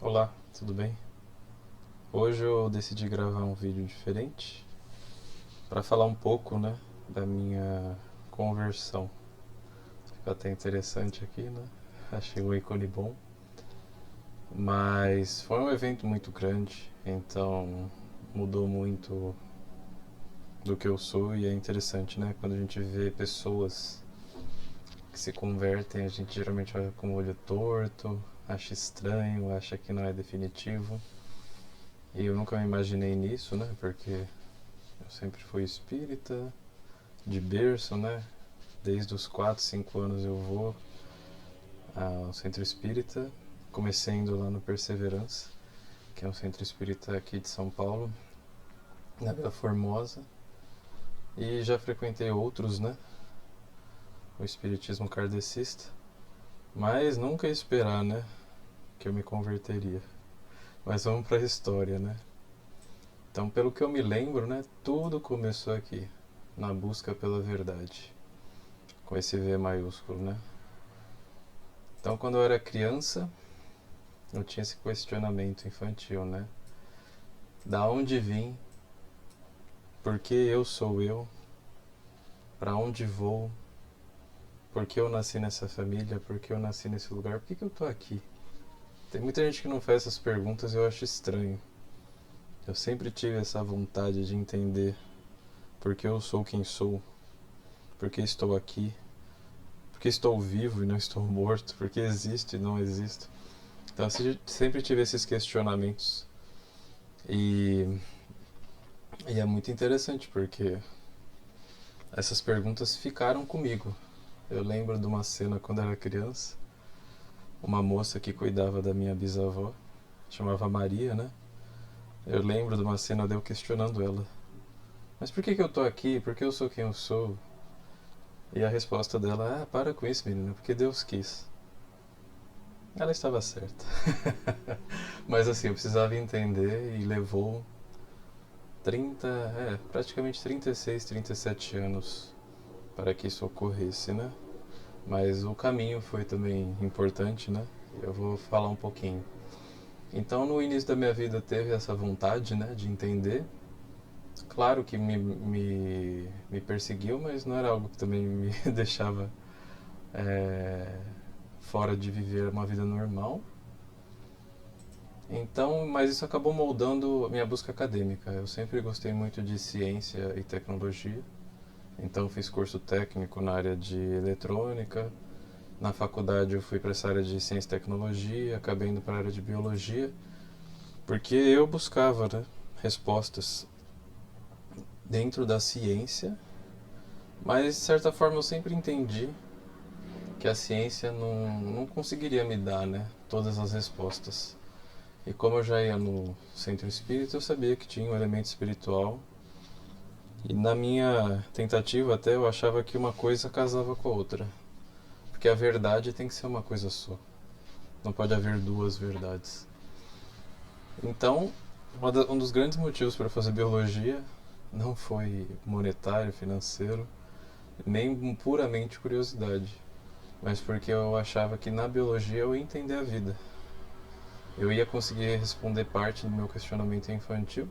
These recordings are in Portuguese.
Olá, tudo bem? Hoje eu decidi gravar um vídeo diferente para falar um pouco, da minha conversão. Fica até interessante aqui, né? Achei um ícone bom. Mas foi um evento muito grande, então mudou muito do que eu sou e é interessante, né? Quando a gente vê pessoas que se convertem, a gente geralmente olha com o olho torto, acha estranho, acha que não é definitivo. E eu nunca me imaginei nisso, né? Porque eu sempre fui espírita, de berço, né? Desde os 4, 5 anos eu vou ao centro espírita. Comecei indo lá no Perseverança, que é um centro espírita aqui de São Paulo, na Vila Formosa. E já frequentei outros, né? O espiritismo kardecista. Mas nunca ia esperar, né? Que eu me converteria. Mas vamos para a história, né? Então, pelo que eu me lembro, né? Tudo começou aqui, na busca pela verdade. Com esse V maiúsculo, né? Então, quando eu era criança, eu tinha esse questionamento infantil, né? Da onde vim? Por que eu sou eu? Para onde vou? Por que eu nasci nessa família? Por que eu nasci nesse lugar? Por que eu tô aqui? Tem muita gente que não faz essas perguntas e eu acho estranho. Eu sempre tive essa vontade de entender por que eu sou quem sou, por que estou aqui, por que estou vivo e não estou morto, por que existo e não existo. Então eu sempre tive esses questionamentos. E, e é muito interessante porque essas perguntas ficaram comigo. Eu lembro de uma cena quando era criança, uma moça que cuidava da minha bisavó, chamava Maria, né? Eu lembro de uma cena de eu questionando ela. Mas por que eu tô aqui? Por que eu sou quem eu sou? E a resposta dela, para com isso, menina, porque Deus quis. Ela estava certa. Mas assim, eu precisava entender e levou 30, praticamente 36, 37 anos para que isso ocorresse, né? Mas o caminho foi também importante, né? Eu vou falar um pouquinho. Então, no início da minha vida teve essa vontade, né, de entender. Claro que me perseguiu, mas não era algo que também me deixava é, fora de viver uma vida normal. Então, mas isso acabou moldando a minha busca acadêmica. Eu sempre gostei muito de ciência e tecnologia. Então, fiz curso técnico na área de eletrônica. Na faculdade eu fui para essa área de ciência e tecnologia, acabei indo para a área de biologia, porque eu buscava, né, respostas dentro da ciência, mas de certa forma eu sempre entendi que a ciência não conseguiria me dar, né, todas as respostas. E como eu já ia no centro espírita, eu sabia que tinha um elemento espiritual. E na minha tentativa até eu achava que uma coisa casava com a outra. Porque a verdade tem que ser uma coisa só. Não pode haver duas verdades. Então, um dos grandes motivos para fazer biologia não foi monetário, financeiro, nem puramente curiosidade, mas porque eu achava que na biologia eu ia entender a vida. Eu ia conseguir responder parte do meu questionamento infantil.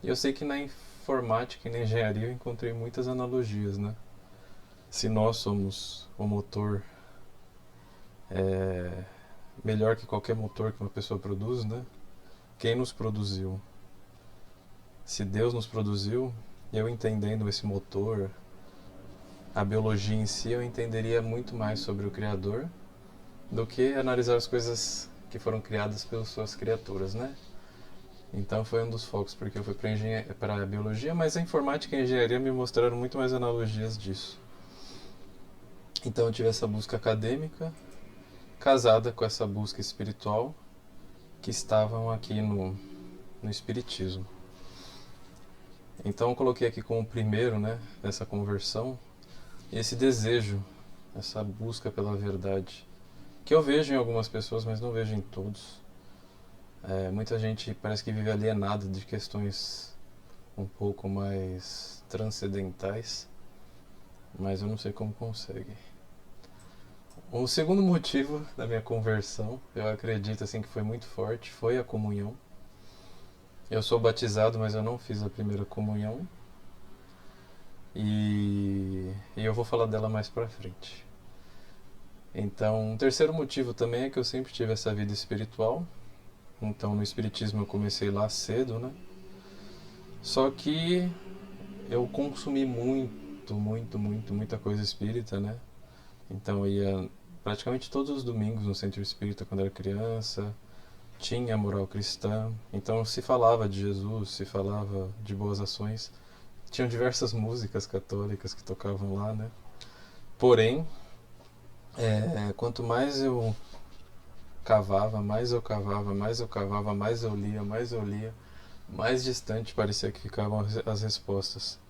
E eu sei que na informática e na engenharia eu encontrei muitas analogias, né? Se nós somos o motor é, melhor que qualquer motor que uma pessoa produz, né? Quem nos produziu? Se Deus nos produziu, eu entendendo esse motor, a biologia em si, eu entenderia muito mais sobre o Criador do que analisar as coisas que foram criadas pelas suas criaturas, né? Então foi um dos focos porque eu fui para a biologia, mas a informática e a engenharia me mostraram muito mais analogias disso. Então eu tive essa busca acadêmica, casada com essa busca espiritual, que estavam aqui no Espiritismo. Então eu coloquei aqui como primeiro, né, nessa conversão, esse desejo, essa busca pela verdade, que eu vejo em algumas pessoas, mas não vejo em todos. Muita gente parece que vive alienada de questões um pouco mais transcendentais, mas eu não sei como consegue. O segundo motivo da minha conversão, eu acredito assim que foi muito forte, foi a comunhão. Eu sou batizado, mas eu não fiz a primeira comunhão. E eu vou falar dela mais pra frente. Então, um terceiro motivo também é que eu sempre tive essa vida espiritual. Então, no espiritismo eu comecei lá cedo, né? Só que eu consumi muita coisa espírita, né? Então, eu ia praticamente todos os domingos no centro espírita quando era criança. Tinha moral cristã. Então, se falava de Jesus, se falava de boas ações. Tinham diversas músicas católicas que tocavam lá, né? Porém, quanto mais eu cavava, mais eu lia, mais distante parecia que ficavam as respostas.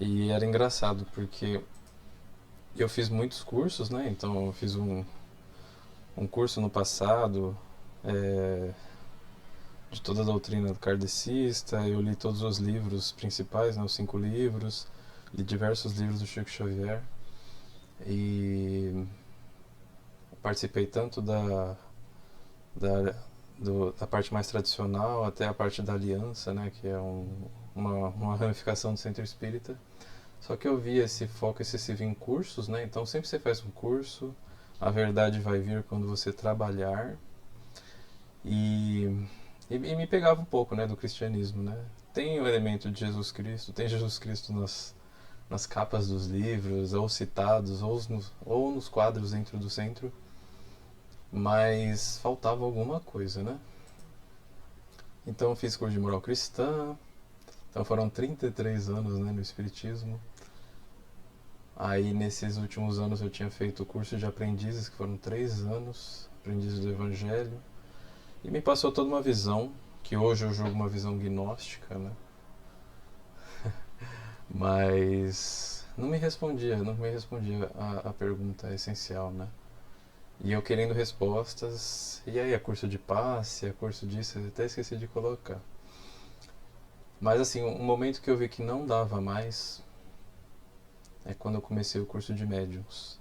E era engraçado porque eu fiz muitos cursos, né? Então eu fiz um curso no passado de toda a doutrina kardecista, eu li todos os livros principais, né? Os 5 livros, li diversos livros do Chico Xavier e participei tanto da, da parte mais tradicional até a parte da aliança, né, que é uma ramificação do centro espírita. Só que eu vi esse foco excessivo em cursos, né, então sempre você faz um curso, a verdade vai vir quando você trabalhar, e me pegava um pouco, né, do cristianismo, né. Tem o elemento de Jesus Cristo, tem Jesus Cristo nas capas dos livros, ou citados, ou nos quadros dentro do centro, mas faltava alguma coisa, né? Então eu fiz curso de moral cristã, então foram 33 anos, né, no espiritismo. Aí nesses últimos anos eu tinha feito o curso de aprendizes, que foram 3 anos, aprendizes do evangelho, e me passou toda uma visão, que hoje eu julgo uma visão gnóstica, né? Mas não me respondia a pergunta essencial, né? E eu querendo respostas, e aí, é curso de passe, é curso disso, eu até esqueci de colocar. Mas assim, um momento que eu vi que não dava mais é quando eu comecei o curso de médiums.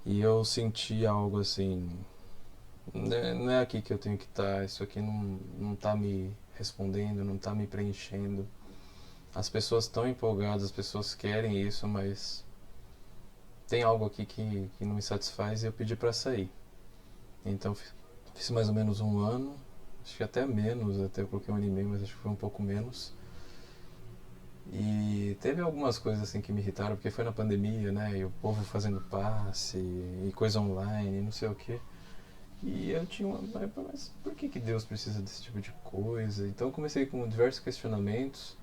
E eu senti algo assim, não é aqui que eu tenho que estar, isso aqui não tá me respondendo, não tá me preenchendo. As pessoas estão empolgadas, as pessoas querem isso, mas tem algo aqui que não me satisfaz e eu pedi para sair. Então fiz mais ou menos um ano, acho que até menos, até eu coloquei 1 ano e meio, mas acho que foi um pouco menos. E teve algumas coisas assim que me irritaram, porque foi na pandemia, né? E o povo fazendo passe, e coisa online, e não sei o que. E eu tinha uma. Mas por que Deus precisa desse tipo de coisa? Então eu comecei com diversos questionamentos.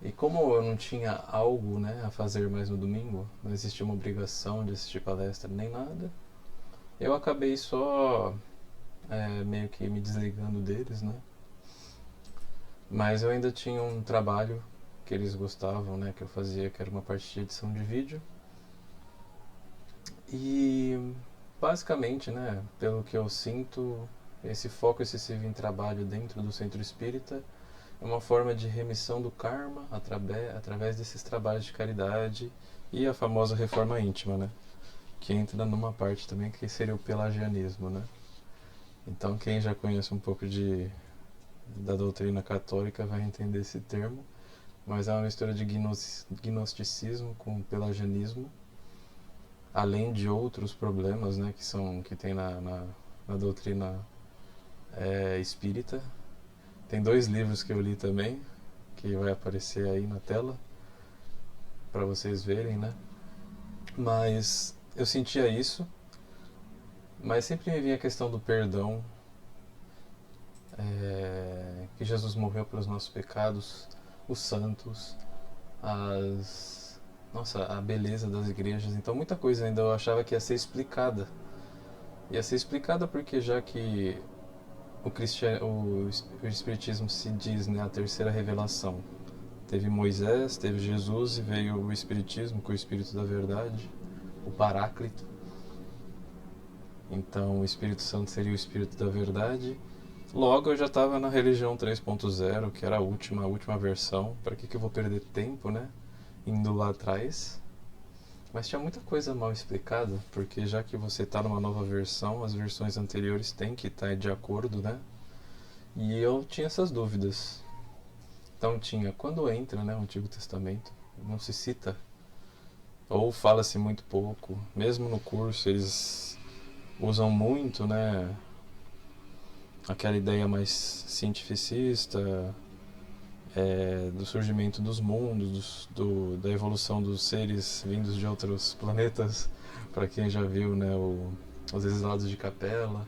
E como eu não tinha algo, né, a fazer mais no domingo, não existia uma obrigação de assistir palestra nem nada, eu acabei só meio que me desligando deles, né? Mas eu ainda tinha um trabalho que eles gostavam, né, que eu fazia, que era uma parte de edição de vídeo. E basicamente, né, pelo que eu sinto, esse foco excessivo em trabalho dentro do centro espírita é uma forma de remissão do karma através desses trabalhos de caridade e a famosa reforma íntima, né, que entra numa parte também que seria o pelagianismo, né. Então quem já conhece um pouco da doutrina católica vai entender esse termo, mas é uma mistura de gnosticismo com pelagianismo, além de outros problemas, né, que tem na doutrina espírita. Tem 2 livros que eu li também, que vai aparecer aí na tela para vocês verem, né? Mas eu sentia isso, mas sempre me vinha a questão do perdão, que Jesus morreu pelos nossos pecados, os santos, a beleza das igrejas. Então muita coisa ainda eu achava que ia ser explicada. Ia ser explicada porque já que o Espiritismo se diz, né, a terceira revelação. Teve Moisés, teve Jesus e veio o Espiritismo com o Espírito da Verdade, o Paráclito. Então o Espírito Santo seria o Espírito da Verdade. Logo eu já estava na religião 3.0, que era a última versão. Para que eu vou perder tempo, né? Indo lá atrás. Mas tinha muita coisa mal explicada, porque já que você está numa nova versão, as versões anteriores têm que estar de acordo, né? E eu tinha essas dúvidas. Então tinha, quando entra, né, o Antigo Testamento, não se cita, ou fala-se muito pouco. Mesmo no curso eles usam muito, né, aquela ideia mais cientificista, do surgimento dos mundos, da evolução dos seres vindos de outros planetas, para quem já viu, né, os exilados de Capela.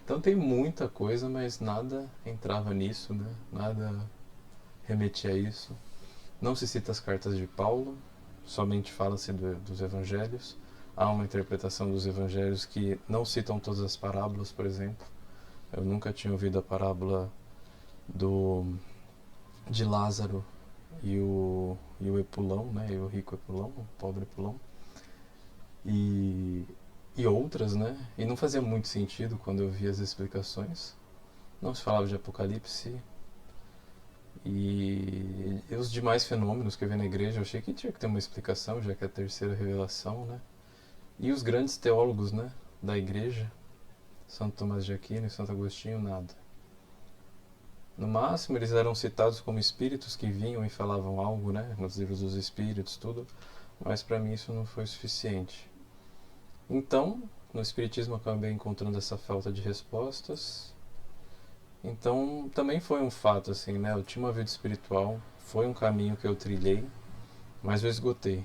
Então tem muita coisa, mas nada entrava nisso, né? Nada remetia a isso. Não se cita as cartas de Paulo, somente fala-se dos evangelhos. Há uma interpretação dos evangelhos que não citam todas as parábolas, por exemplo. Eu nunca tinha ouvido a parábola do de Lázaro e o Epulão, né? E o rico Epulão, o pobre Epulão. E, e outras, né? E não fazia muito sentido quando eu via as explicações. Não se falava de Apocalipse. E os demais fenômenos que eu vi na igreja, eu achei que tinha que ter uma explicação, já que é a terceira revelação, né? E os grandes teólogos, né, da igreja, Santo Tomás de Aquino e Santo Agostinho, nada. No máximo, eles eram citados como espíritos que vinham e falavam algo, né, nos livros dos espíritos, tudo, mas para mim isso não foi suficiente. Então, no espiritismo eu acabei encontrando essa falta de respostas. Então, também foi um fato, assim, né, eu tinha uma vida espiritual, foi um caminho que eu trilhei, mas eu esgotei.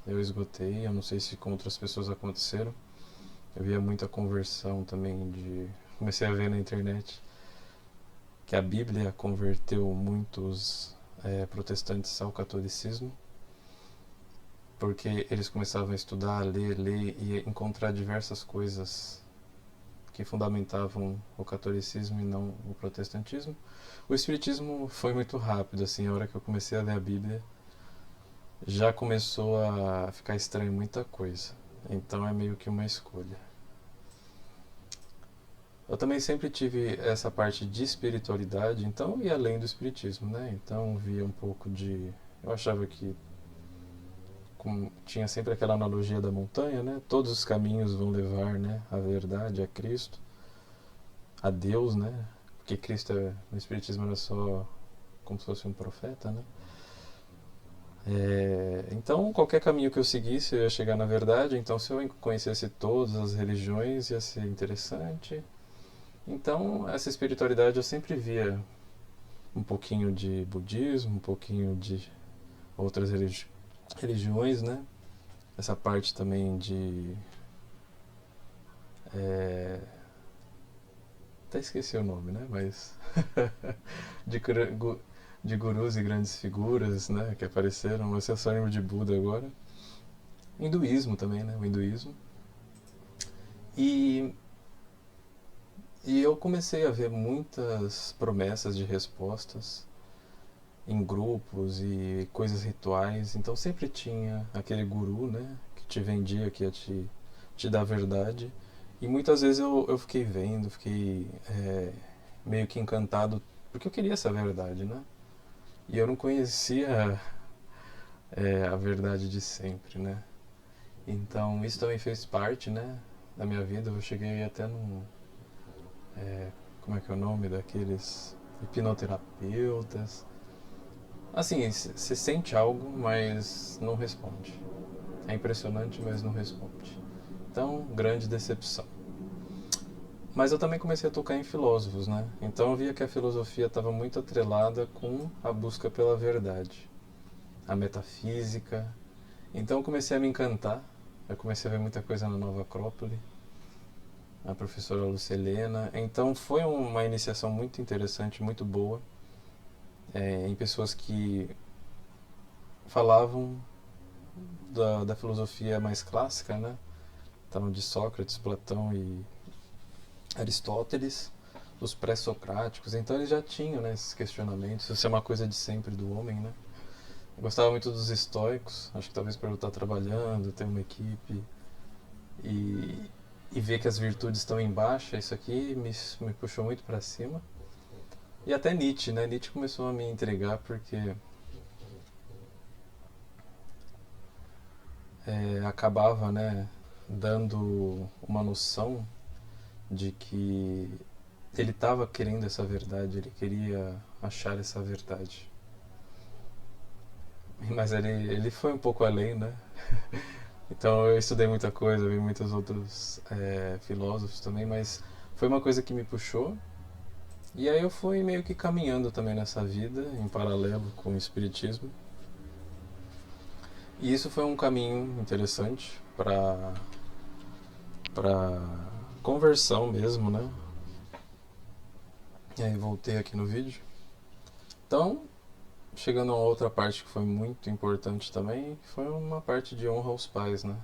Eu não sei se com outras pessoas aconteceram. Eu via muita conversão também de... Comecei a ver na internet que a Bíblia converteu muitos protestantes ao catolicismo, porque eles começavam a estudar, a ler e encontrar diversas coisas que fundamentavam o catolicismo e não o protestantismo. O espiritismo foi muito rápido, assim, a hora que eu comecei a ler a Bíblia, já começou a ficar estranho muita coisa. Então é meio que uma escolha. Eu também sempre tive essa parte de espiritualidade, então ia além do espiritismo, né? Então via um pouco de... Eu achava que tinha sempre aquela analogia da montanha, né? Todos os caminhos vão levar, né, à verdade, a Cristo, a Deus, né? Porque Cristo no espiritismo era só como se fosse um profeta, né? Então qualquer caminho que eu seguisse eu ia chegar na verdade. Então se eu conhecesse todas as religiões ia ser interessante. Então essa espiritualidade eu sempre via um pouquinho de budismo, um pouquinho de outras religiões, né? Essa parte também de... até esqueci o nome, né? Mas de, de gurus e grandes figuras, né? Que apareceram. Eu só lembro de Buda agora. Hinduísmo também, né? O hinduísmo. E eu comecei a ver muitas promessas de respostas em grupos e coisas rituais. Então sempre tinha aquele guru, né, que te vendia, que ia te dar a verdade. E muitas vezes eu fiquei vendo, fiquei meio que encantado, porque eu queria essa verdade, né? E eu não conhecia a verdade de sempre, né? Então isso também fez parte, né, da minha vida. Eu cheguei até num... como é que é o nome daqueles hipnoterapeutas. Assim, você sente algo, mas não responde. É impressionante, mas não responde. Então, grande decepção. Mas eu também comecei a tocar em filósofos, né? Então eu via que a filosofia estava muito atrelada com a busca pela verdade, a metafísica. Então eu comecei a me encantar. Eu comecei a ver muita coisa na Nova Acrópole, a professora Lucelena. Então foi uma iniciação muito interessante, muito boa, em pessoas que falavam da filosofia mais clássica, né? Então, de Sócrates, Platão e Aristóteles, os pré-socráticos. Então eles já tinham, né, esses questionamentos. Isso é uma coisa de sempre do homem, né? Eu gostava muito dos estoicos, acho que talvez por eu estar trabalhando, ter uma equipe e, e ver que as virtudes estão em baixa, isso aqui me puxou muito para cima. E até Nietzsche, né? Nietzsche começou a me intrigar porque acabava, né, dando uma noção de que ele estava querendo essa verdade, ele queria achar essa verdade. Mas ele foi um pouco além, né? Então eu estudei muita coisa, vi muitos outros filósofos também, mas foi uma coisa que me puxou. E aí eu fui meio que caminhando também nessa vida, em paralelo com o espiritismo. E isso foi um caminho interessante para conversão mesmo, né? E aí voltei aqui no vídeo. Então, chegando a outra parte que foi muito importante também, foi uma parte de honra aos pais, né?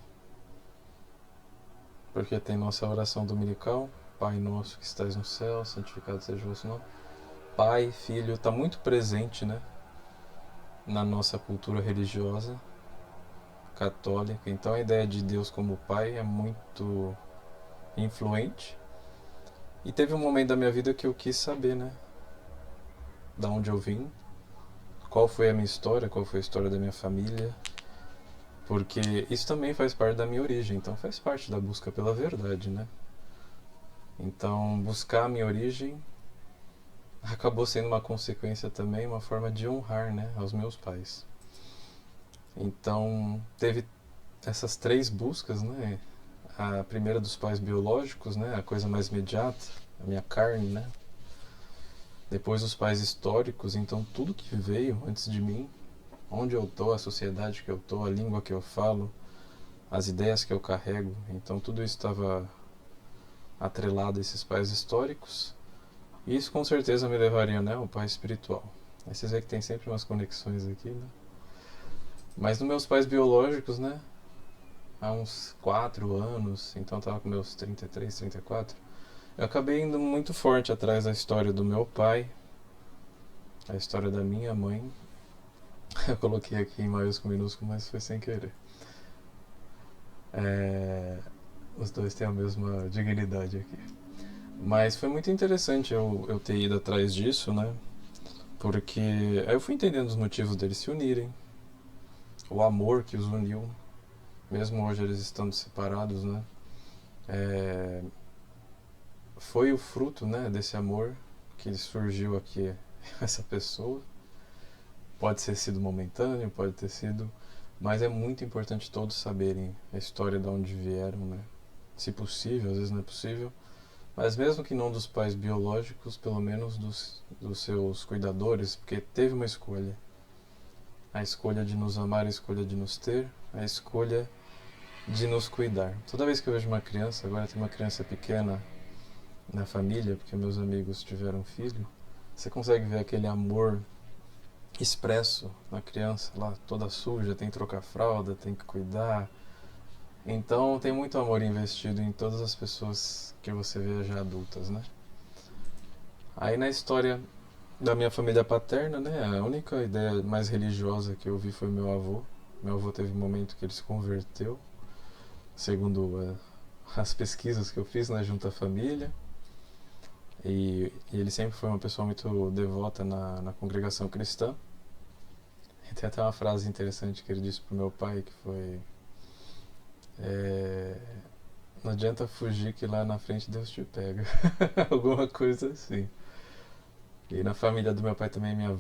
Porque tem nossa oração dominical, Pai nosso que estás no céu, santificado seja o vosso nome. Pai, filho, está muito presente, né? Na nossa cultura religiosa católica. Então a ideia de Deus como pai é muito influente. E teve um momento da minha vida que eu quis saber, né? Da onde eu vim, qual foi a minha história, qual foi a história da minha família, porque isso também faz parte da minha origem, então faz parte da busca pela verdade, né? Então, buscar a minha origem acabou sendo uma consequência também, uma forma de honrar, né, aos meus pais. Então, teve essas três buscas, né? A primeira dos pais biológicos, né, a coisa mais imediata, a minha carne, né? Depois os pais históricos, então tudo que veio antes de mim, onde eu tô, a sociedade que eu tô, a língua que eu falo, as ideias que eu carrego, então tudo isso estava atrelado a esses pais históricos. E isso com certeza me levaria, né, ao pai espiritual. Aí vocês veem que tem sempre umas conexões aqui, né? Mas nos meus pais biológicos, né, há uns 4 anos, então eu tava com meus 33, 34, eu acabei indo muito forte atrás da história do meu pai, a história da minha mãe. Eu coloquei aqui em maiúsculo e minúsculo, mas foi sem querer. Os dois têm a mesma dignidade aqui. Mas foi muito interessante eu ter ido atrás disso, né? Porque aí eu fui entendendo os motivos deles se unirem, o amor que os uniu, mesmo hoje eles estando separados, né? Foi o fruto, né, desse amor que surgiu aqui essa pessoa. Pode ter sido momentâneo, pode ter sido, mas é muito importante todos saberem a história de onde vieram, né? Se possível, às vezes não é possível, mas mesmo que não dos pais biológicos, pelo menos dos seus cuidadores, porque teve uma escolha. A escolha de nos amar, a escolha de nos ter, a escolha de nos cuidar. Toda vez que eu vejo uma criança, agora tem uma criança pequena na família, porque meus amigos tiveram filho, você consegue ver aquele amor expresso na criança, lá toda suja, tem que trocar fralda, tem que cuidar. Então tem muito amor investido em todas as pessoas que você vê já adultas, né? Aí na história da minha família paterna, né, a única ideia mais religiosa que eu vi foi meu avô. Meu avô teve um momento que ele se converteu, segundo as pesquisas que eu fiz na Junta Família. E ele sempre foi uma pessoa muito devota na congregação cristã. E tem até uma frase interessante que ele disse pro meu pai, que foi: é, não adianta fugir que lá na frente Deus te pega. Alguma coisa assim. E na família do meu pai também, minha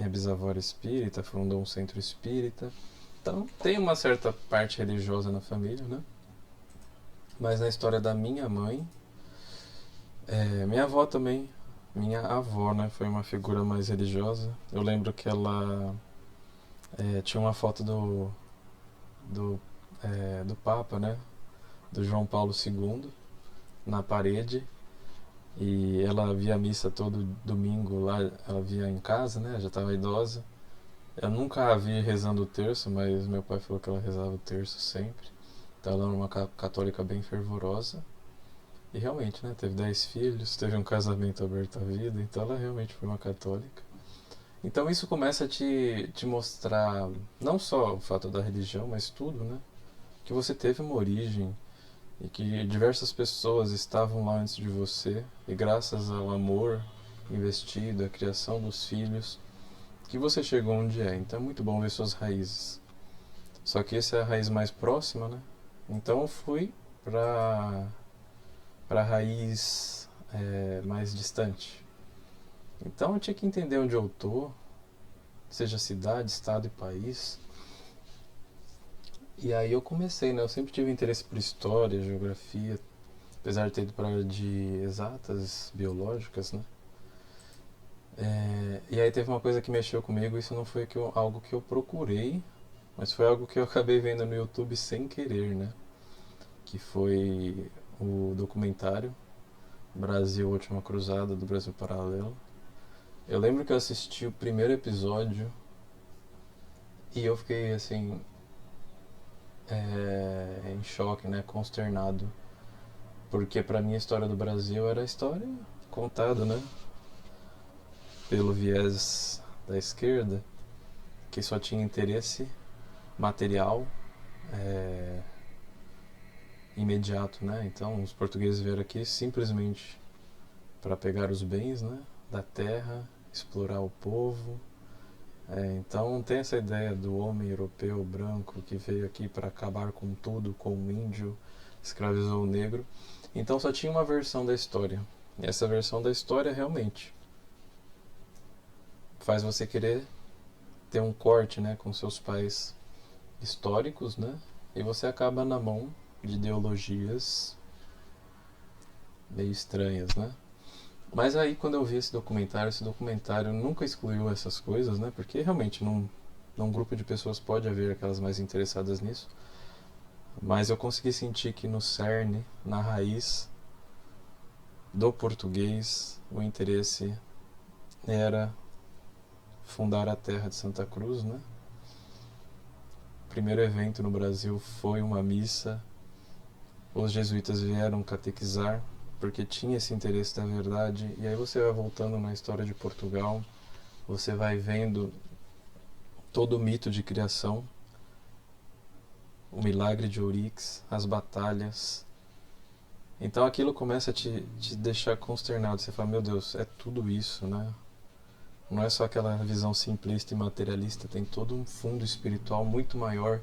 bisavó era espírita, fundou um centro espírita. Então tem uma certa parte religiosa na família, né? Mas na história da minha mãe, minha avó também, minha avó, né, foi uma figura mais religiosa. Eu lembro que ela tinha uma foto do Papa, né, do João Paulo II, na parede. E ela via a missa todo domingo lá, ela via em casa, né, já estava idosa. Eu nunca a vi rezando o terço, mas meu pai falou que ela rezava o terço sempre. Então ela era uma católica bem fervorosa. E realmente, né, teve 10 filhos, teve um casamento aberto à vida, então ela realmente foi uma católica. Então isso começa a te mostrar não só o fato da religião, mas tudo, né? Que você teve uma origem e que diversas pessoas estavam lá antes de você e graças ao amor investido, à criação dos filhos, que você chegou onde é. Então é muito bom ver suas raízes. Só que essa é a raiz mais próxima, né? Então eu fui para a raiz mais distante. Então eu tinha que entender onde eu tô, seja cidade, estado e país. E aí eu comecei, né? Eu sempre tive interesse por história, geografia, apesar de ter ido para a área de exatas, biológicas, né? E aí teve uma coisa que mexeu comigo, isso não foi algo que eu procurei, mas foi algo que eu acabei vendo no YouTube sem querer, né? Que foi o documentário Brasil, Última Cruzada, do Brasil Paralelo. Eu lembro que eu assisti o primeiro episódio e eu fiquei assim, em choque, né? Consternado. Porque pra mim a história do Brasil era a história contada, né? Pelo viés da esquerda, que só tinha interesse material, é, imediato, né? Então os portugueses vieram aqui simplesmente para pegar os bens, né, da terra, explorar o povo. Então tem essa ideia do homem europeu branco que veio aqui para acabar com tudo, com o índio, escravizou o negro. Então só tinha uma versão da história. E essa versão da história realmente faz você querer ter um corte, né, com seus pais históricos, né? E você acaba na mão de ideologias meio estranhas, né? Mas aí quando eu vi esse documentário nunca excluiu essas coisas, né? Porque realmente num grupo de pessoas pode haver aquelas mais interessadas nisso. Mas eu consegui sentir que no cerne, na raiz do português, o interesse era fundar a terra de Santa Cruz, né? O primeiro evento no Brasil foi uma missa. Os jesuítas vieram catequizar porque tinha esse interesse da verdade. E aí você vai voltando na história de Portugal, você vai vendo todo o mito de criação, o milagre de Ourix, as batalhas. Então aquilo começa a te deixar consternado. Você fala, meu Deus, é tudo isso, né? Não é só aquela visão simplista e materialista, tem todo um fundo espiritual muito maior.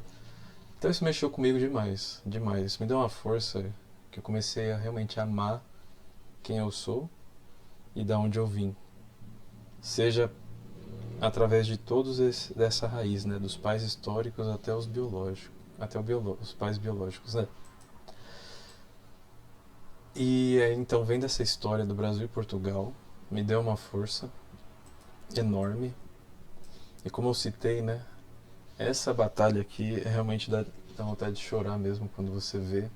Então isso mexeu comigo demais, demais. Isso me deu uma força que eu comecei a realmente amar quem eu sou e da onde eu vim. Seja através de dessa raiz, né, dos pais históricos até os biológicos, até os pais biológicos, né? E então vendo essa história do Brasil e Portugal, me deu uma força enorme. E como eu citei, né, essa batalha aqui realmente dá vontade de chorar mesmo quando você vê,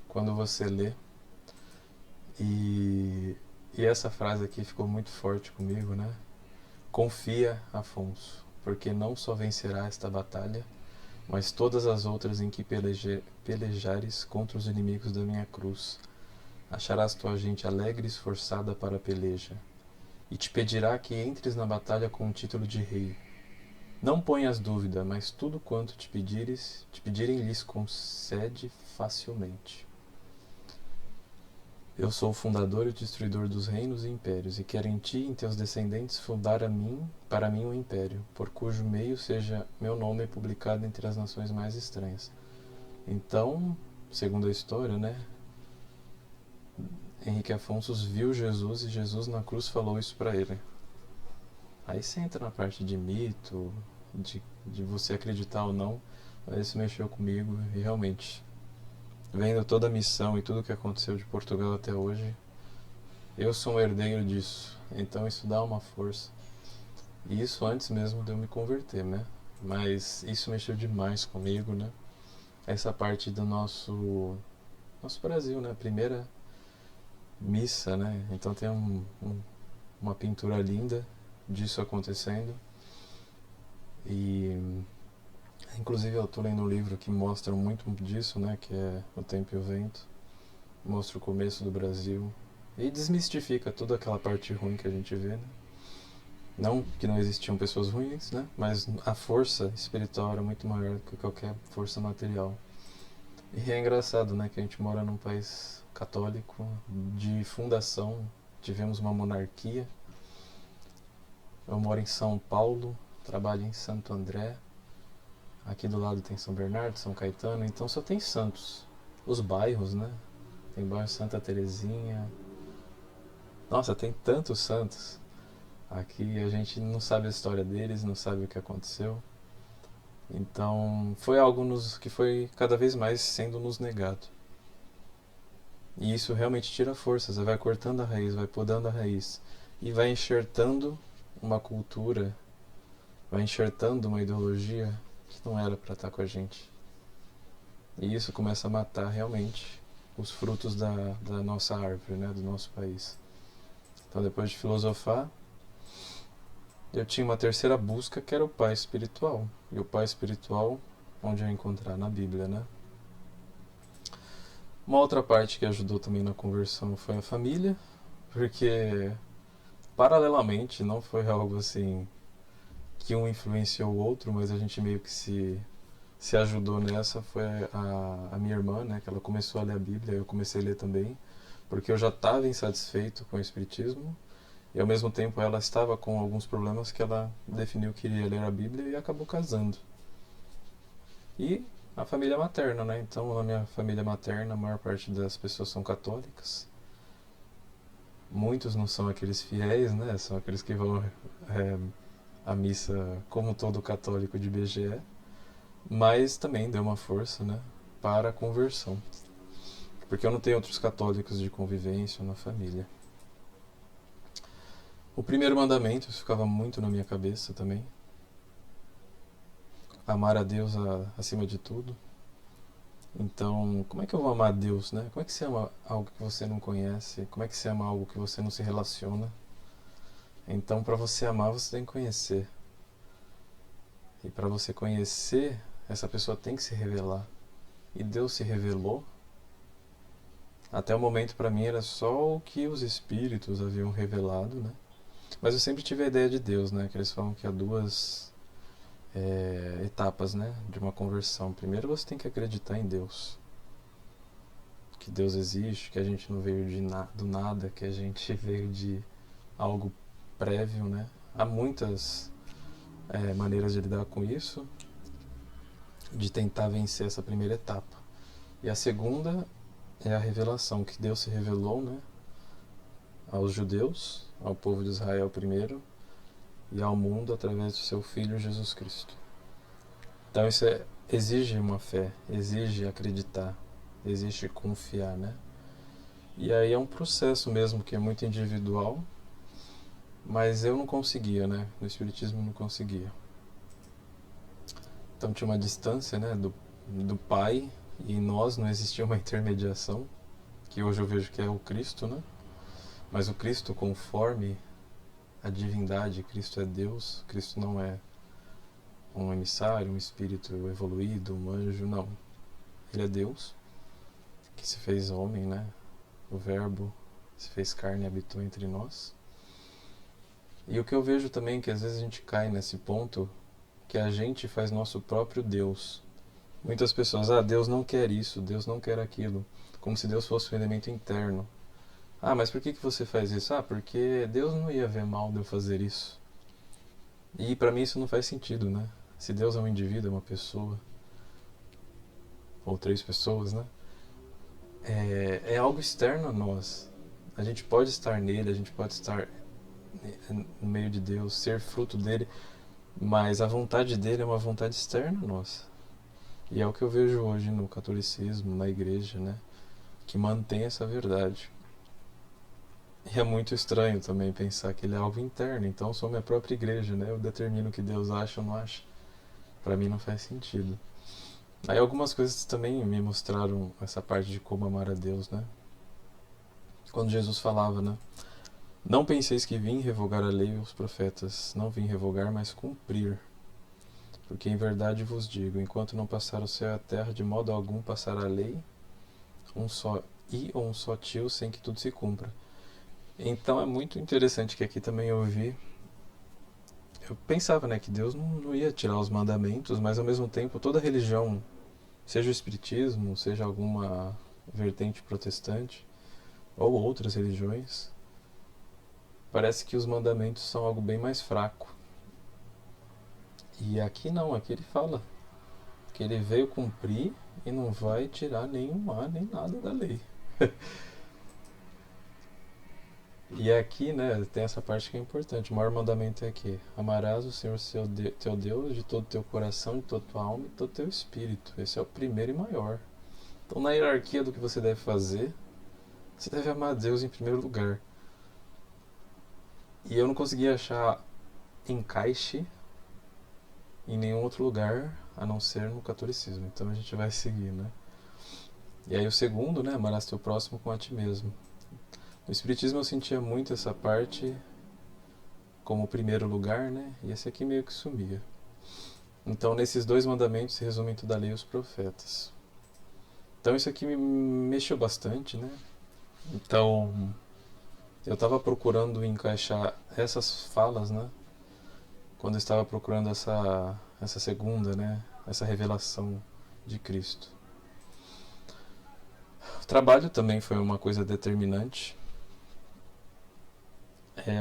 quando você lê. E, e essa frase aqui ficou muito forte comigo, né? Confia, Afonso, porque não só vencerá esta batalha, mas todas as outras em que pelejares contra os inimigos da minha cruz. Acharás tua gente alegre e esforçada para a peleja, e te pedirá que entres na batalha com o título de rei. Não ponhas dúvida, mas tudo quanto te pedirem lhes concede facilmente. Eu sou o fundador e o destruidor dos reinos e impérios, e quero em ti e em teus descendentes fundar para mim um império, por cujo meio seja meu nome publicado entre as nações mais estranhas. Então, segundo a história, né, Henrique Afonso viu Jesus e Jesus na cruz falou isso para ele. Aí você entra na parte de mito, de você acreditar ou não, mas isso mexeu comigo e realmente, vendo toda a missão e tudo que aconteceu de Portugal até hoje, eu sou um herdeiro disso, então isso dá uma força. E isso antes mesmo de eu me converter, né? Mas isso mexeu demais comigo, né? Essa parte do nosso Brasil, né? Primeira missa, né? Então tem uma pintura linda disso acontecendo. E inclusive eu estou lendo um livro que mostra muito disso, né? Que é O Tempo e o Vento. Mostra o começo do Brasil e desmistifica toda aquela parte ruim que a gente vê, né? Não que não existiam pessoas ruins, né? Mas a força espiritual era muito maior do que qualquer força material. E é engraçado, né? Que a gente mora num país católico de fundação, tivemos uma monarquia. Eu moro em São Paulo, trabalho em Santo André. Aqui do lado tem São Bernardo, São Caetano, então só tem santos. Os bairros, né? Tem bairro Santa Terezinha. Nossa, tem tantos santos. Aqui a gente não sabe a história deles, não sabe o que aconteceu. Então foi algo que foi cada vez mais sendo nos negado. E isso realmente tira forças, vai cortando a raiz, vai podando a raiz e vai enxertando uma cultura, vai enxertando uma ideologia que não era para estar com a gente. E isso começa a matar realmente os frutos da nossa árvore, né, do nosso país. Então, depois de filosofar, eu tinha uma terceira busca que era o pai espiritual. E o pai espiritual, onde eu encontrar na Bíblia, né? Uma outra parte que ajudou também na conversão foi a família, porque paralelamente não foi algo assim que um influenciou o outro, mas a gente meio que se ajudou nessa. Foi a minha irmã, né, que ela começou a ler a Bíblia, eu comecei a ler também, porque eu já estava insatisfeito com o Espiritismo, e ao mesmo tempo ela estava com alguns problemas que ela definiu que iria ler a Bíblia e acabou casando. E a família materna, né? Então, na minha família materna, a maior parte das pessoas são católicas. Muitos não são aqueles fiéis, né? São aqueles que vão à missa como todo católico de BGE. Mas também deu uma força, né? Para a conversão. Porque eu não tenho outros católicos de convivência na família. O primeiro mandamento ficava muito na minha cabeça também. Amar a Deus acima de tudo. Então, como é que eu vou amar a Deus, né? Como é que você ama algo que você não conhece? Como é que você ama algo que você não se relaciona? Então, para você amar, você tem que conhecer. E para você conhecer, essa pessoa tem que se revelar. E Deus se revelou. Até o momento, para mim, era só o que os espíritos haviam revelado, né? Mas eu sempre tive a ideia de Deus, né? Que eles falam que há duas etapas, né? De uma conversão. Primeiro, você tem que acreditar em Deus. Que Deus existe, que a gente não veio do nada, que a gente veio de algo prévio, né? Há muitas maneiras de lidar com isso, de tentar vencer essa primeira etapa. E a segunda é a revelação, que Deus se revelou, né, aos judeus, ao povo de Israel primeiro, e ao mundo através do seu Filho Jesus Cristo. Então isso exige uma fé, exige acreditar, exige confiar, né? E aí é um processo mesmo que é muito individual, mas eu não conseguia, né? No Espiritismo eu não conseguia. Então tinha uma distância, né, do Pai, e em nós não existia uma intermediação, que hoje eu vejo que é o Cristo, né? Mas o Cristo conforme a divindade, Cristo é Deus, Cristo não é um emissário, um espírito evoluído, um anjo, não. Ele é Deus, que se fez homem, né? O Verbo se fez carne e habitou entre nós. E o que eu vejo também é que às vezes a gente cai nesse ponto que a gente faz nosso próprio Deus. Muitas pessoas, Deus não quer isso, Deus não quer aquilo, como se Deus fosse um elemento interno. Mas por que você faz isso? Porque Deus não ia ver mal de eu fazer isso. E para mim isso não faz sentido, né? Se Deus é um indivíduo, é uma pessoa, ou três pessoas, né? É algo externo a nós. A gente pode estar nele, a gente pode estar no meio de Deus, ser fruto dele, mas a vontade dele é uma vontade externa a nós. E é o que eu vejo hoje no catolicismo, na igreja, né? Que mantém essa verdade. E é muito estranho também pensar que ele é algo interno. Então eu sou minha própria igreja, né? Eu determino o que Deus acha ou não acha. Para mim não faz sentido. Aí algumas coisas também me mostraram essa parte de como amar a Deus, né? Quando Jesus falava, né? Não penseis que vim revogar a lei e os profetas. Não vim revogar, mas cumprir. Porque em verdade vos digo, enquanto não passar o céu e a terra, de modo algum passará a lei, um só tio, sem que tudo se cumpra. Então é muito interessante que aqui também eu pensava, né, que Deus não ia tirar os mandamentos, mas ao mesmo tempo toda religião, seja o espiritismo, seja alguma vertente protestante ou outras religiões, parece que os mandamentos são algo bem mais fraco. E aqui não, aqui ele fala. que ele veio cumprir e não vai tirar nenhum A nem nada da lei. E aqui, né, tem essa parte que é importante. O maior mandamento é que amarás o Senhor teu Deus de todo o teu coração, de toda a tua alma e de todo o teu espírito. Esse é o primeiro e maior. Então, na hierarquia do que você deve fazer, você deve amar a Deus em primeiro lugar. E eu não consegui achar encaixe em nenhum outro lugar a não ser no catolicismo. Então a gente vai seguir, né? E aí o segundo, né, amarás teu próximo como a ti mesmo. No espiritismo eu sentia muito essa parte como primeiro lugar, né? E esse aqui meio que sumia. Então nesses dois mandamentos se resume toda a lei e os profetas. Então isso aqui me mexeu bastante, né? Então eu estava procurando encaixar essas falas, né? Quando eu estava procurando essa segunda, né? Essa revelação de Cristo. O trabalho também foi uma coisa determinante.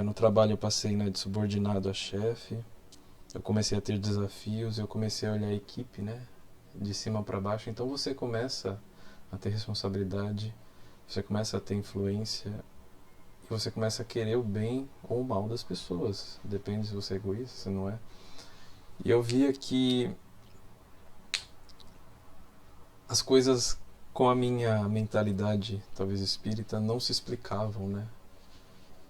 No trabalho eu passei, né, de subordinado a chefe. Eu comecei a ter desafios, eu comecei a olhar a equipe, né, de cima para baixo. Então você começa a ter responsabilidade, você começa a ter influência e você começa a querer o bem ou o mal das pessoas. Depende se você é egoísta, se não é. E eu via que as coisas com a minha mentalidade, talvez espírita, não se explicavam, né?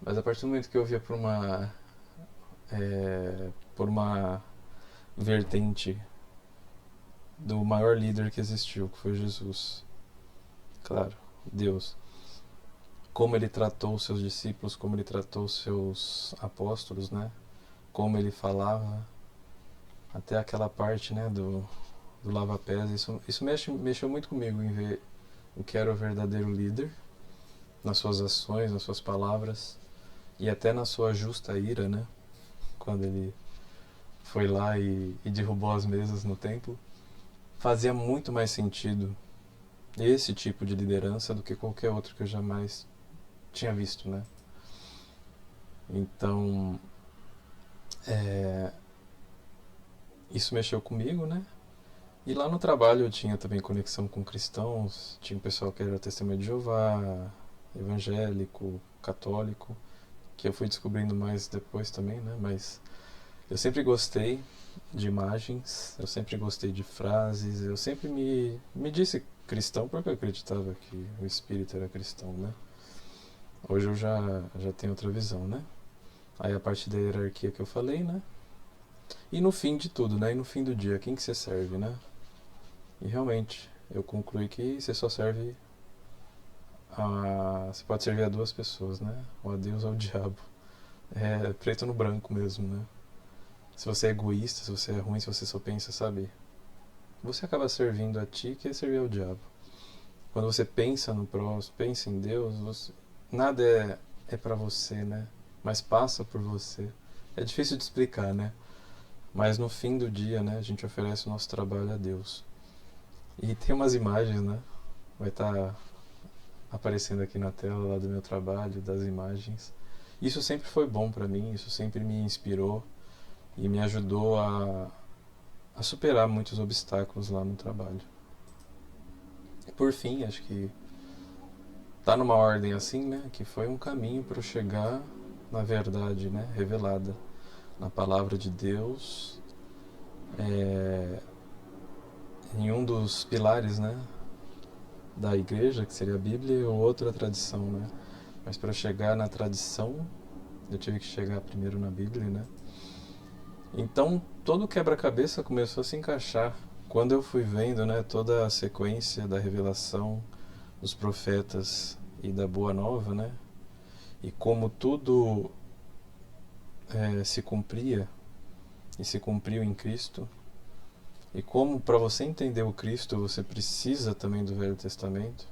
Mas a partir do momento que eu via por uma vertente do maior líder que existiu, que foi Jesus, claro, Deus, como ele tratou os seus discípulos, como ele tratou os seus apóstolos, né? Como ele falava, até aquela parte, né, do lava-pés, isso mexeu muito comigo em ver o que era o verdadeiro líder, nas suas ações, nas suas palavras e até na sua justa ira, né? Quando ele foi lá e derrubou as mesas no templo, fazia muito mais sentido esse tipo de liderança do que qualquer outro que eu jamais tinha visto, né? Então, isso mexeu comigo, né? E lá no trabalho eu tinha também conexão com cristãos, tinha um pessoal que era testemunha de Jeová, evangélico, católico, que eu fui descobrindo mais depois também, né? Mas eu sempre gostei de imagens, eu sempre gostei de frases, eu sempre me disse cristão porque eu acreditava que o espírito era cristão, né? Hoje eu já tenho outra visão, né? Aí a parte da hierarquia que eu falei, né? E no fim de tudo, né? E no fim do dia, quem que você serve, né? E realmente, eu concluí que você só serve você pode servir a duas pessoas, né? Ou a Deus ou ao diabo. É preto no branco mesmo, né? Se você é egoísta, se você é ruim, se você só pensa, sabe? Você acaba servindo a ti que é servir ao diabo. Quando você pensa no próximo, pensa em Deus, nada é pra você, né? Mas passa por você. É difícil de explicar, né? Mas no fim do dia, né, a gente oferece o nosso trabalho a Deus. E tem umas imagens, né? Vai estar aparecendo aqui na tela lá do meu trabalho, das imagens. Isso sempre foi bom pra mim, isso sempre me inspirou e me ajudou a superar muitos obstáculos lá no trabalho. E por fim, acho que tá numa ordem assim, né, que foi um caminho para eu chegar na verdade, né, revelada na palavra de Deus, em um dos pilares, né, da igreja, que seria a Bíblia, e o outro a tradição, né? Mas para chegar na tradição, eu tive que chegar primeiro na Bíblia, né? Então, todo o quebra-cabeça começou a se encaixar quando eu fui vendo, né, toda a sequência da revelação dos profetas e da Boa Nova, né? E como tudo se cumpria e se cumpriu em Cristo. E como para você entender o Cristo você precisa também do Velho Testamento,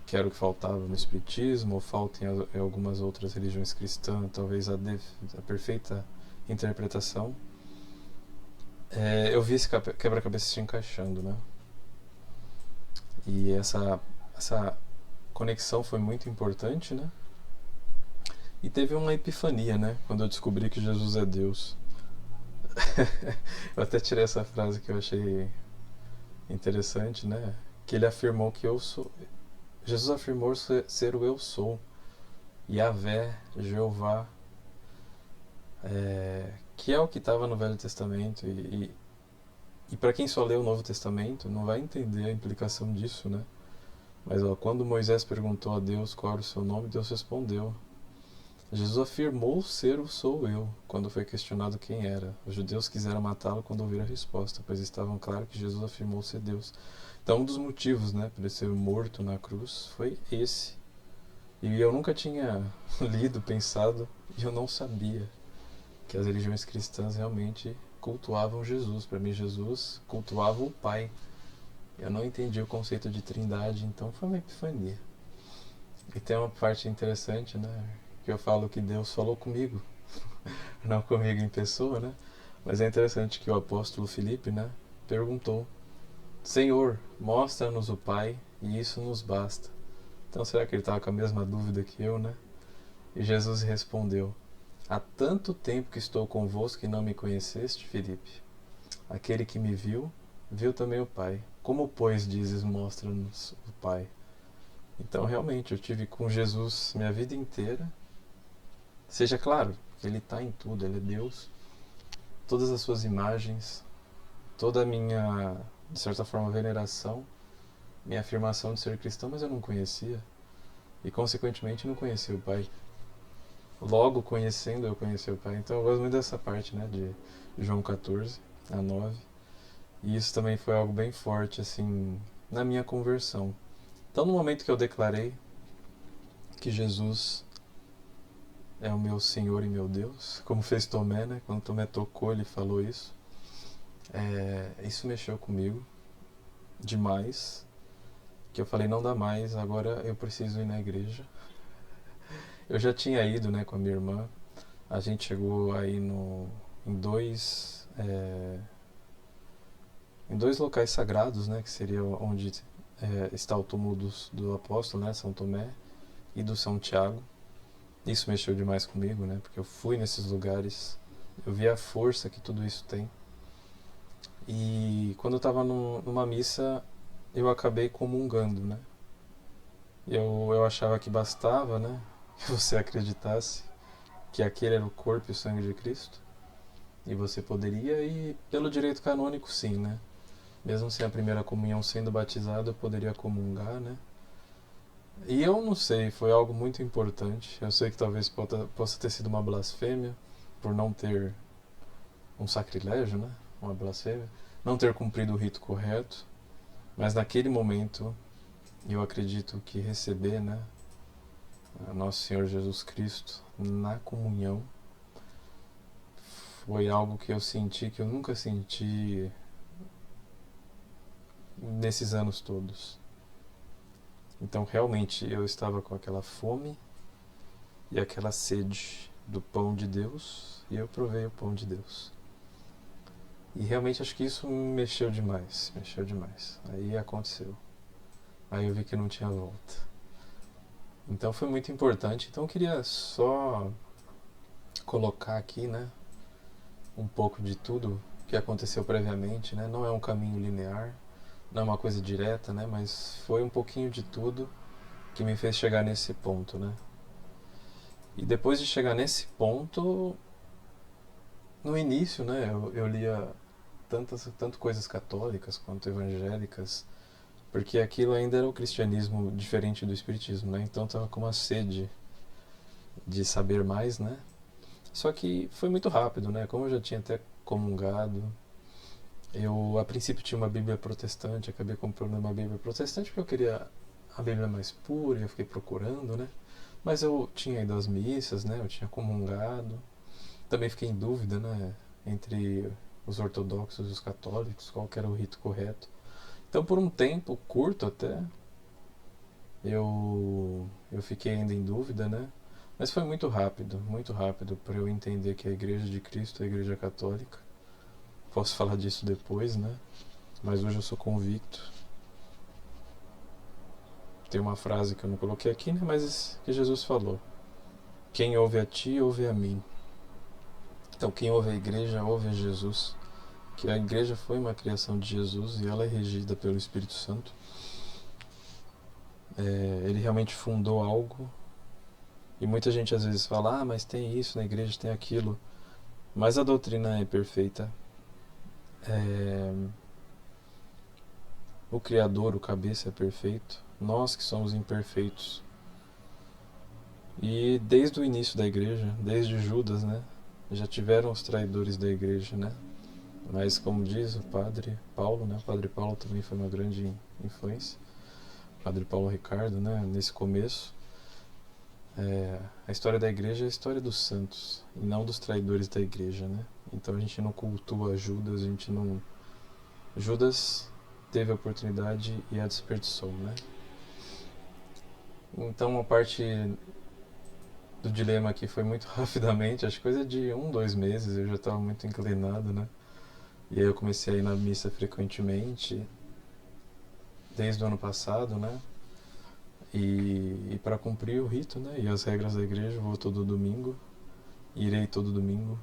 que era o que faltava no Espiritismo, ou falta em algumas outras religiões cristãs, talvez a perfeita interpretação. Eu vi esse quebra-cabeça se encaixando, né? E essa conexão foi muito importante, né? E teve uma epifania, né? Quando eu descobri que Jesus é Deus. Eu até tirei essa frase que eu achei interessante, né? Que ele afirmou que eu sou. Jesus afirmou ser o eu sou. Yahvé, Jeová, que é o que estava no Velho Testamento. E para quem só lê o Novo Testamento, não vai entender a implicação disso, né? Mas ó, quando Moisés perguntou a Deus qual era o seu nome, Deus respondeu. Jesus afirmou ser o sou eu, quando foi questionado quem era. Os judeus quiseram matá-lo quando ouviram a resposta, pois estavam claro que Jesus afirmou ser Deus. Então um dos motivos, né, para ele ser morto na cruz foi esse. E eu nunca tinha lido, pensado, e eu não sabia que as religiões cristãs realmente cultuavam Jesus. Para mim, Jesus cultuava o Pai. Eu não entendi o conceito de trindade, então foi uma epifania. E tem uma parte interessante, né? Que eu falo que Deus falou comigo, não comigo em pessoa, né? Mas é interessante que o apóstolo Filipe, né, perguntou: Senhor, mostra-nos o Pai e isso nos basta. Então será que ele estava com a mesma dúvida que eu, né? E Jesus respondeu: Há tanto tempo que estou convosco e não me conheceste, Filipe. Aquele que me viu, viu também o Pai. Como, pois, dizes, mostra-nos o Pai? Então, realmente, eu tive com Jesus minha vida inteira. Seja claro, Ele está em tudo, Ele é Deus. Todas as suas imagens, toda a minha, de certa forma, veneração, minha afirmação de ser cristão, mas eu não conhecia. E, consequentemente, não conhecia o Pai. Logo, conhecendo, eu conheci o Pai. Então, eu gosto muito dessa parte, né, de João 14 a 9. E isso também foi algo bem forte, assim, na minha conversão. Então, no momento que eu declarei que Jesus é o meu Senhor e meu Deus, como fez Tomé, né? Quando Tomé tocou, ele falou isso. Isso mexeu comigo demais, que eu falei, não dá mais, agora eu preciso ir na igreja. Eu já tinha ido, né, com a minha irmã. A gente chegou aí em dois locais sagrados, né, que seria onde está o túmulo do apóstolo, né, São Tomé, e do São Tiago. Isso mexeu demais comigo, né? Porque eu fui nesses lugares, eu vi a força que tudo isso tem. E quando eu estava numa missa, eu acabei comungando, né? Eu achava que bastava, né? Que você acreditasse que aquele era o corpo e o sangue de Cristo. E você poderia, e pelo direito canônico, sim, né? Mesmo sem a primeira comunhão sendo batizado, eu poderia comungar, né? E eu não sei, foi algo muito importante. Eu sei que talvez possa ter sido uma blasfêmia, por não ter um sacrilégio, né? Uma blasfêmia. Não ter cumprido o rito correto. Mas naquele momento, eu acredito que receber, né? Nosso Senhor Jesus Cristo na comunhão foi algo que eu senti que eu nunca senti nesses anos todos. Então realmente eu estava com aquela fome e aquela sede do pão de Deus, e eu provei o pão de Deus. E realmente acho que isso mexeu demais, mexeu demais. Aí aconteceu. Aí eu vi que não tinha volta. Então foi muito importante. Então eu queria só colocar aqui, né, um pouco de tudo que aconteceu previamente, né? Não é um caminho linear, não é uma coisa direta, né, mas foi um pouquinho de tudo que me fez chegar nesse ponto, né? E depois de chegar nesse ponto, no início, né, eu lia tanto coisas católicas quanto evangélicas, porque aquilo ainda era o cristianismo diferente do espiritismo, né? Então estava com uma sede de saber mais, né? Só que foi muito rápido, né? Como eu já tinha até comungado, eu a princípio tinha uma Bíblia protestante, acabei comprando uma Bíblia protestante porque eu queria a Bíblia mais pura, eu fiquei procurando, né? Mas eu tinha ido às missas, né? Eu tinha comungado. Também fiquei em dúvida, né? Entre os ortodoxos e os católicos, qual que era o rito correto. Então, por um tempo curto até, eu fiquei ainda em dúvida, né? Mas foi muito rápido para eu entender que a Igreja de Cristo é a Igreja Católica. Posso falar disso depois, né? Mas hoje eu sou convicto. Tem uma frase que eu não coloquei aqui, né? Mas que Jesus falou: Quem ouve a ti, ouve a mim. Então quem ouve a igreja ouve a Jesus, que a igreja foi uma criação de Jesus e ela é regida pelo Espírito Santo. Ele realmente fundou algo, e muita gente às vezes fala, mas tem isso na igreja, tem aquilo, mas a doutrina é perfeita. O Criador, o cabeça é perfeito, nós que somos imperfeitos. E desde o início da igreja, desde Judas, né, já tiveram os traidores da igreja, né? Mas como diz o padre Paulo, né, o padre Paulo também foi uma grande influência, o padre Paulo Ricardo, né, nesse começo, a história da igreja é a história dos santos e não dos traidores da igreja, né? Então a gente não cultua Judas, a gente não... Judas teve a oportunidade e a desperdiçou, né? Então a parte do dilema aqui foi muito rapidamente, acho que coisa de 2 meses, eu já estava muito inclinado, né? E aí eu comecei a ir na missa frequentemente, desde o ano passado, né? E para cumprir o rito, né? E as regras da igreja, eu vou todo domingo, irei todo domingo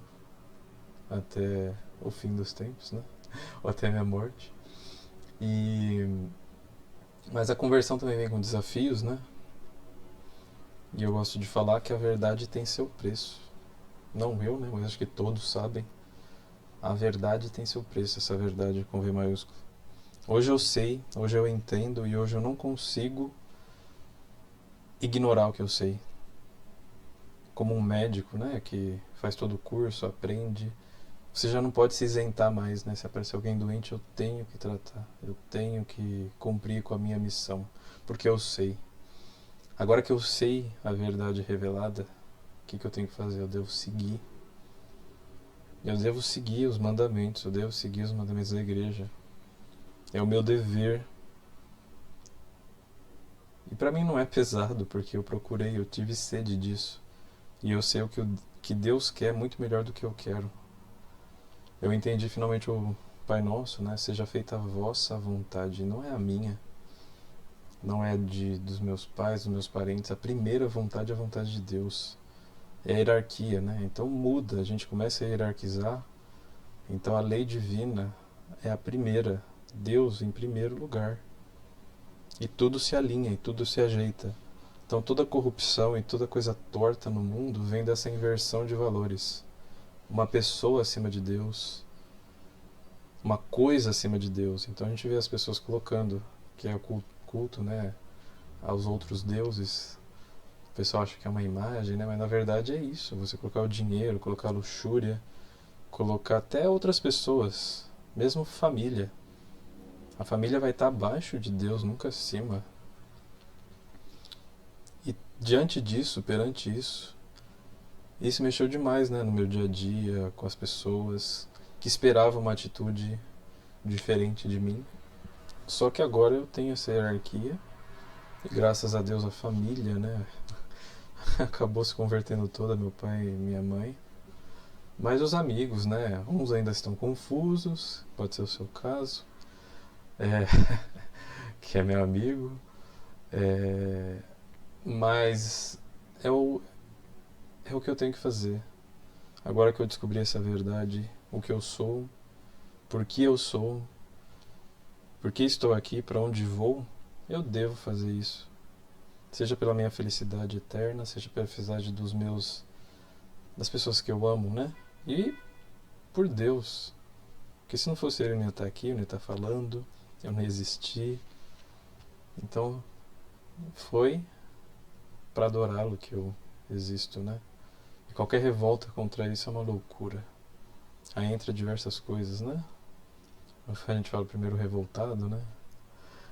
até o fim dos tempos, né? Ou até a minha morte. Mas a conversão também vem com desafios, né? E eu gosto de falar que a verdade tem seu preço. Não eu, né? Mas acho que todos sabem. A verdade tem seu preço, essa verdade com V maiúsculo. Hoje eu sei, hoje eu entendo e hoje eu não consigo ignorar o que eu sei. Como um médico, né? Que faz todo o curso, aprende. Você já não pode se isentar mais, né? Se aparecer alguém doente, eu tenho que tratar. Eu tenho que cumprir com a minha missão. Porque eu sei. Agora que eu sei a verdade revelada, o que eu tenho que fazer? Eu devo seguir. Eu devo seguir os mandamentos. Eu devo seguir os mandamentos da igreja. É o meu dever. E pra mim não é pesado, porque eu procurei, eu tive sede disso. E eu sei o que Deus quer muito melhor do que eu quero. Eu entendi finalmente o Pai Nosso, né? Seja feita a vossa vontade, não é a minha. Não é dos meus pais, dos meus parentes. A primeira vontade é a vontade de Deus. É a hierarquia, né? Então muda, a gente começa a hierarquizar. Então a lei divina é a primeira. Deus em primeiro lugar. E tudo se alinha, e tudo se ajeita. Então toda corrupção e toda coisa torta no mundo vem dessa inversão de valores. Uma pessoa acima de Deus, uma coisa acima de Deus. Então a gente vê as pessoas colocando que é o culto, né, aos outros deuses. O pessoal acha que é uma imagem, né, mas na verdade é isso. Você colocar o dinheiro, colocar a luxúria, colocar até outras pessoas, mesmo família. A família vai estar abaixo de Deus, nunca acima. E diante disso, perante isso mexeu demais, né, no meu dia a dia, com as pessoas que esperavam uma atitude diferente de mim. Só que agora eu tenho essa hierarquia e graças a Deus a família, né, acabou se convertendo toda, meu pai e minha mãe. Mas os amigos, né, uns ainda estão confusos, pode ser o seu caso, é, que é meu amigo, mas é o que eu tenho que fazer. Agora que eu descobri essa verdade, o que eu sou, por que eu sou, por que estou aqui, para onde vou, eu devo fazer isso. Seja pela minha felicidade eterna, seja pela felicidade das pessoas que eu amo, né? E por Deus. Porque se não fosse ele, eu não ia estar aqui, eu não ia estar falando, eu não ia existir. Então, foi para adorá-lo que eu existo, né? E qualquer revolta contra isso é uma loucura. Aí entra diversas coisas, né? A gente fala primeiro revoltado, né?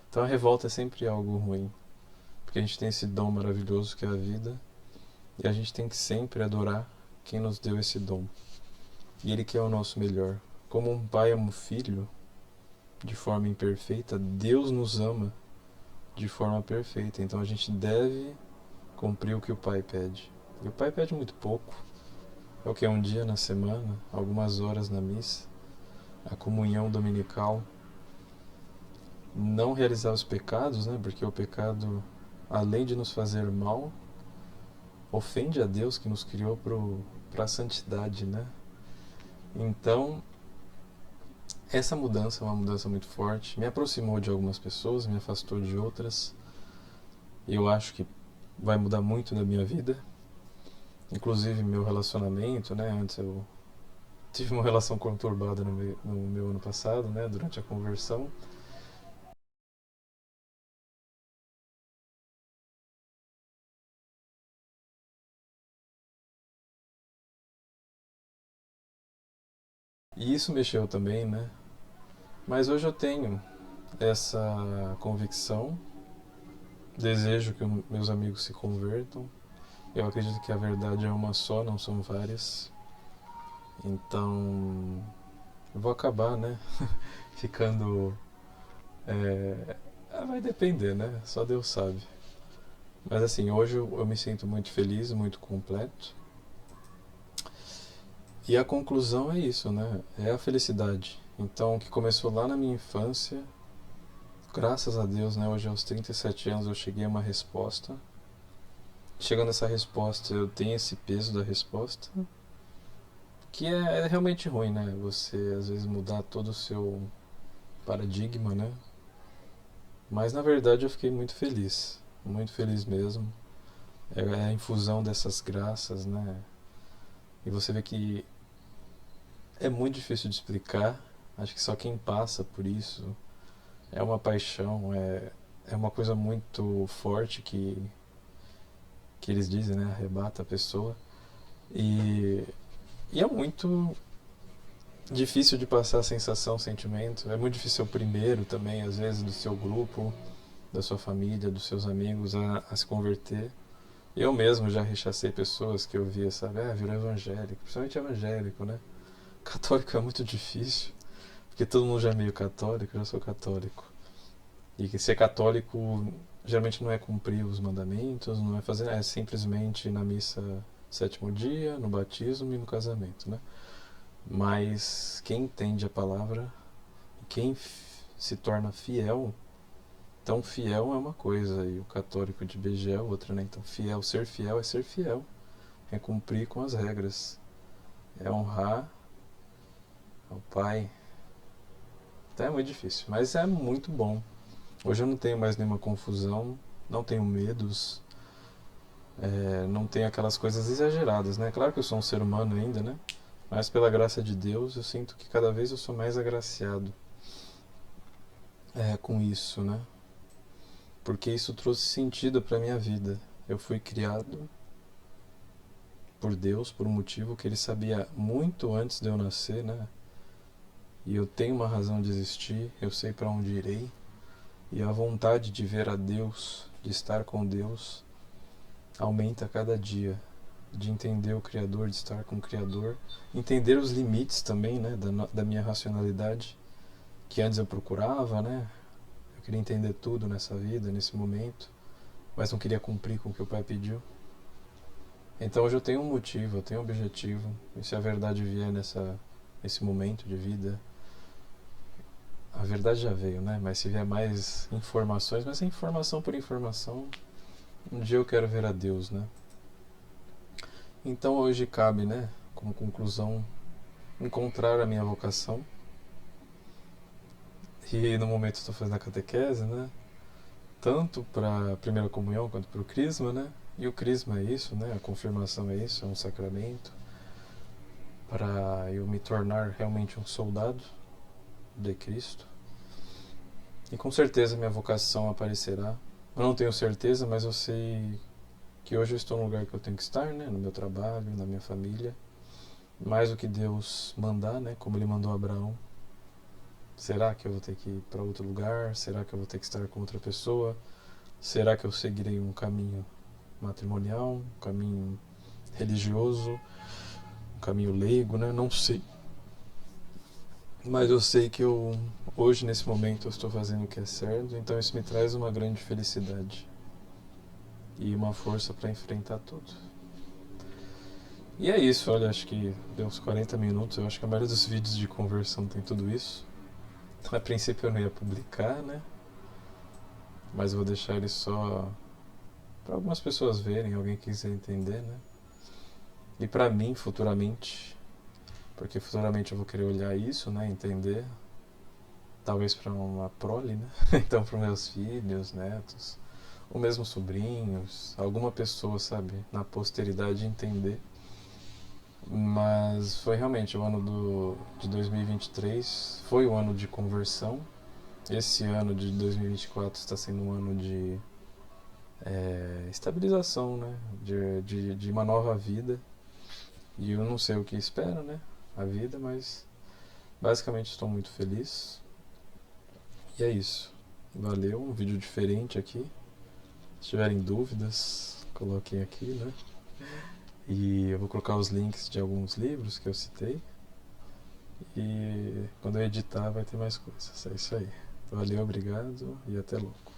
Então a revolta é sempre algo ruim. Porque a gente tem esse dom maravilhoso que é a vida. E a gente tem que sempre adorar quem nos deu esse dom. E ele que é o nosso melhor. Como um pai ama um filho de forma imperfeita, Deus nos ama de forma perfeita. Então a gente deve cumprir o que o pai pede. E o pai pede muito pouco. É o que? Um dia na semana, algumas horas na missa, a comunhão dominical. Não realizar os pecados, né? Porque o pecado, além de nos fazer mal, ofende a Deus que nos criou para a santidade, né? Então, essa mudança é uma mudança muito forte, me aproximou de algumas pessoas, me afastou de outras, e eu acho que vai mudar muito da minha vida, inclusive meu relacionamento, né? Antes eu tive uma relação conturbada no meu ano passado, né? Durante a conversão. E isso mexeu também, né? Mas hoje eu tenho essa convicção, desejo que meus amigos se convertam. Eu acredito que a verdade é uma só, não são várias. Então, eu vou acabar, né? Ficando. Vai depender, né? Só Deus sabe. Mas assim, hoje eu me sinto muito feliz, muito completo. E a conclusão é isso, né? É a felicidade. Então, o que começou lá na minha infância, graças a Deus, né? Hoje aos 37 anos eu cheguei a uma resposta. Chegando a essa resposta, eu tenho esse peso da resposta, que é realmente ruim, né? Você às vezes mudar todo o seu paradigma, né? Mas na verdade eu fiquei muito feliz mesmo. É a infusão dessas graças, né? E você vê que é muito difícil de explicar. Acho que só quem passa por isso é uma paixão, é uma coisa muito forte que eles dizem, né? Arrebata a pessoa. E, e é muito difícil de passar a sensação, o sentimento. É muito difícil ser o primeiro também, às vezes, do seu grupo, da sua família, dos seus amigos a se converter. Eu mesmo já rechacei pessoas que eu via, sabe? Virou evangélico, principalmente evangélico, né? Católico é muito difícil, porque todo mundo já é meio católico, eu já sou católico. E que ser católico geralmente não é cumprir os mandamentos, não é fazer, é simplesmente ir na missa sétimo dia, no batismo e no casamento, né? Mas quem entende a palavra, quem se torna fiel, então fiel é uma coisa e o católico de BG é outra, né? Então ser fiel é ser fiel, é cumprir com as regras, é honrar ao Pai. Então é muito difícil, mas é muito bom. Hoje eu não tenho mais nenhuma confusão, não tenho medos, não tenho aquelas coisas exageradas, né? Claro que eu sou um ser humano ainda, né? Mas pela graça de Deus eu sinto que cada vez eu sou mais agraciado com isso, né? Porque isso trouxe sentido para minha vida. Eu fui criado por Deus por um motivo que Ele sabia muito antes de eu nascer, né? E eu tenho uma razão de existir, eu sei para onde irei, e a vontade de ver a Deus, de estar com Deus, aumenta a cada dia, de entender o Criador, de estar com o Criador, entender os limites também, né, da minha racionalidade, que antes eu procurava, né? Eu queria entender tudo nessa vida, nesse momento, mas não queria cumprir com o que o Pai pediu. Então hoje eu tenho um motivo, eu tenho um objetivo, e se a verdade vier nesse momento de vida, a verdade já veio, né? Mas se vier mais informações, mas é informação por informação, um dia eu quero ver a Deus, né? Então hoje cabe, né, como conclusão, encontrar a minha vocação. E no momento estou fazendo a catequese, né? Tanto para a primeira comunhão quanto para o crisma, né? E o crisma é isso, né? A confirmação é isso, é um sacramento para eu me tornar realmente um soldado de Cristo. E com certeza minha vocação aparecerá. Eu não tenho certeza, mas eu sei que hoje eu estou no lugar que eu tenho que estar, né? No meu trabalho, na minha família. Mais do que Deus mandar, né? Como Ele mandou Abraão. Será que eu vou ter que ir para outro lugar? Será que eu vou ter que estar com outra pessoa? Será que eu seguirei um caminho matrimonial, um caminho religioso, um caminho leigo, né? Não sei. Mas eu sei que hoje, nesse momento, eu estou fazendo o que é certo, então isso me traz uma grande felicidade e uma força para enfrentar tudo. E é isso, olha, acho que deu uns 40 minutos, eu acho que a maioria dos vídeos de conversão tem tudo isso. A princípio eu não ia publicar, né? Mas eu vou deixar ele só para algumas pessoas verem, alguém quiser entender, né? E para mim, futuramente, porque futuramente eu vou querer olhar isso, né, entender, talvez para uma prole, né, então para meus filhos, netos, ou mesmo sobrinhos, alguma pessoa, sabe, na posteridade entender. Mas foi realmente o ano de 2023, foi o ano de conversão. Esse ano de 2024 está sendo um ano de estabilização, né? De uma nova vida. E eu não sei o que espera, né? A vida, mas basicamente estou muito feliz. E é isso. Valeu, um vídeo diferente aqui. Se tiverem dúvidas, coloquem aqui, né? E eu vou colocar os links de alguns livros que eu citei. E quando eu editar vai ter mais coisas. É isso aí. Valeu, obrigado e até logo.